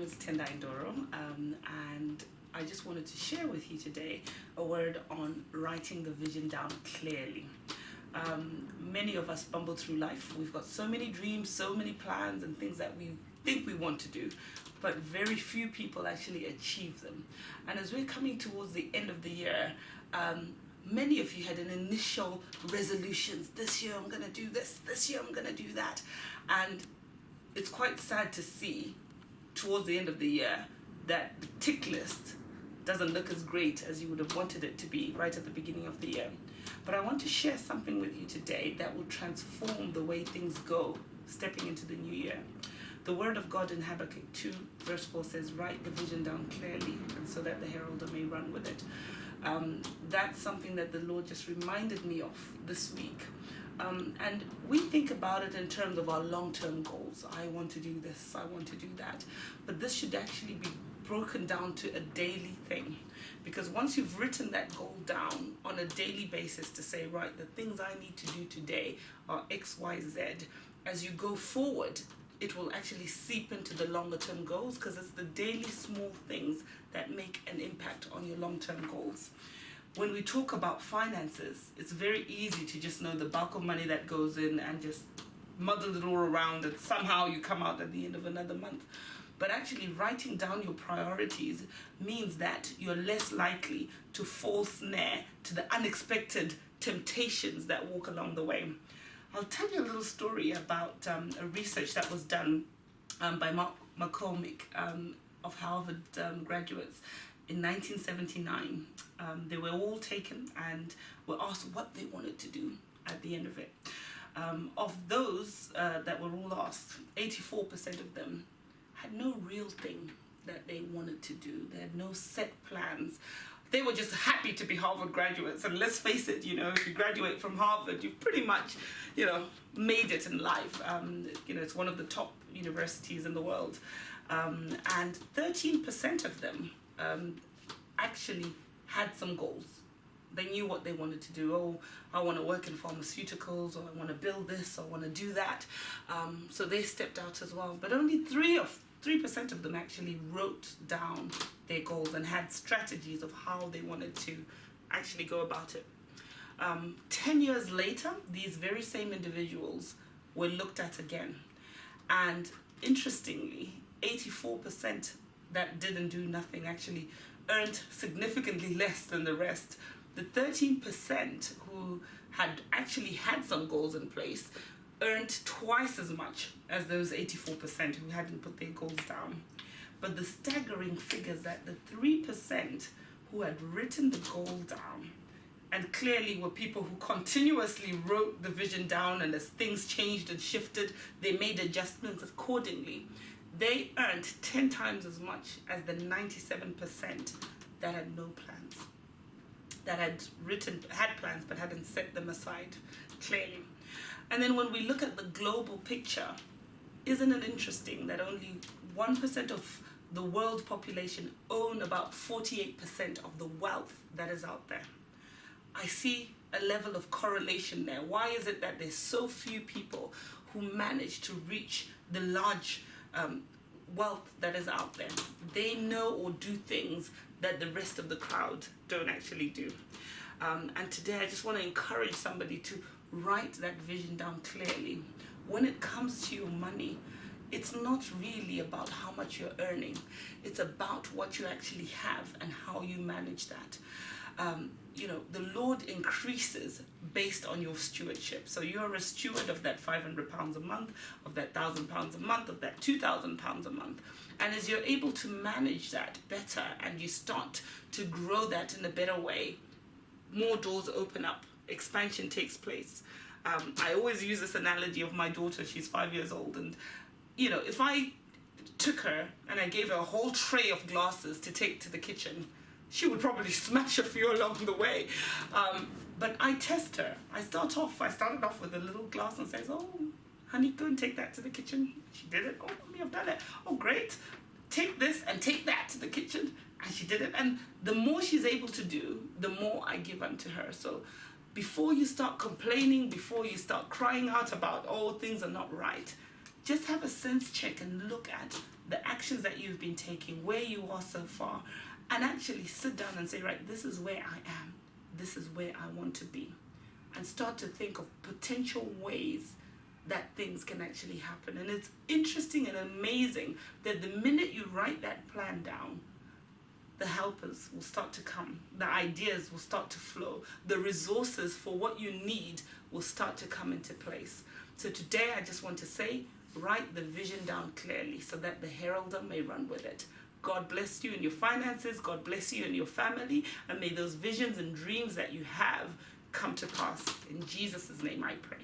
is Tendayi Ndoro, and I just wanted to share with you today a word on writing the vision down clearly. Many of us bumble through life. We've got so many dreams, so many plans and things that we think we want to do, but very few people actually achieve them. And as we're coming towards the end of the year, many of you had an initial resolutions. This year I'm going to do this year I'm going to do that. And it's quite sad to see towards the end of the year that the tick list doesn't look as great as you would have wanted it to be right at the beginning of the year. But I want to share something with you today that will transform the way things go stepping into the new year. The word of God in Habakkuk 2 verse 4 says, write the vision down clearly, and so that the heralder may run with it. That's something that the Lord just reminded me of this week. And we think about it in terms of our long-term goals. I want to do this, I want to do that. But this should actually be broken down to a daily thing. Because once you've written that goal down on a daily basis to say, right, the things I need to do today are X, Y, Z, as you go forward, it will actually seep into the longer term goals, because it's the daily small things that make an impact on your long-term goals. When we talk about finances, it's very easy to just know the bulk of money that goes in and just muddle it all around, and somehow you come out at the end of another month. But actually writing down your priorities means that you're less likely to fall snare to the unexpected temptations that walk along the way. I'll tell you a little story about a research that was done by Mark McCormick of Harvard graduates in 1979. They were all taken and were asked what they wanted to do at the end of it. Of those that were all asked, 84% of them had no real thing that they wanted to do. They had no set plans. They were just happy to be Harvard graduates. And let's face it, if you graduate from Harvard, you've pretty much, made it in life. It's one of the top universities in the world. And 13% of them actually had some goals. They knew what they wanted to do. Oh, I want to work in pharmaceuticals, or I want to build this, or I want to do that. So they stepped out as well. But only 3% of them actually wrote down their goals and had strategies of how they wanted to actually go about it. 10 years later, these very same individuals were looked at again. And interestingly, 84% that didn't do nothing actually earned significantly less than the rest. The 13% who had actually had some goals in place earned twice as much as those 84% who hadn't put their goals down. But the staggering figures that the 3% who had written the goal down, and clearly were people who continuously wrote the vision down, and as things changed and shifted, they made adjustments accordingly, they earned 10 times as much as the 97% that had no plans, that had plans but hadn't set them aside clearly. And then when we look at the global picture, isn't it interesting that only 1% of the world population own about 48% of the wealth that is out there? I see a level of correlation there. Why is it that there's so few people who manage to reach the large wealth that is out there? They know or do things that the rest of the crowd don't actually do. And today I just want to encourage somebody to write that vision down clearly. When it comes to your money, it's not really about how much you're earning. It's about what you actually have and how you manage that. The Lord increases based on your stewardship. So you're a steward of that £500 a month, of that £1,000 a month, of that £2,000 a month. And as you're able to manage that better and you start to grow that in a better way, more doors open up, expansion takes place. I always use this analogy of my daughter. She's 5 years old, and if I took her and I gave her a whole tray of glasses to take to the kitchen, she would probably smash a few along the way. But I test her. I started off with a little glass and says, oh, honey, go and take that to the kitchen. She did it. Oh, mommy, I've done it. Oh, great. Take this and take that to the kitchen. And she did it. And the more she's able to do, the more I give unto her. So before you start complaining, before you start crying out about, oh, things are not right, just have a sense check and look at the actions that you've been taking, where you are so far, and actually sit down and say, right, this is where I am. This is where I want to be. And start to think of potential ways that things can actually happen. And it's interesting and amazing that the minute you write that plan down, the helpers will start to come. The ideas will start to flow. The resources for what you need will start to come into place. So today I just want to say, write the vision down clearly so that the heralder may run with it. God bless you in your finances. God bless you in your family. And may those visions and dreams that you have come to pass. In Jesus' name I pray.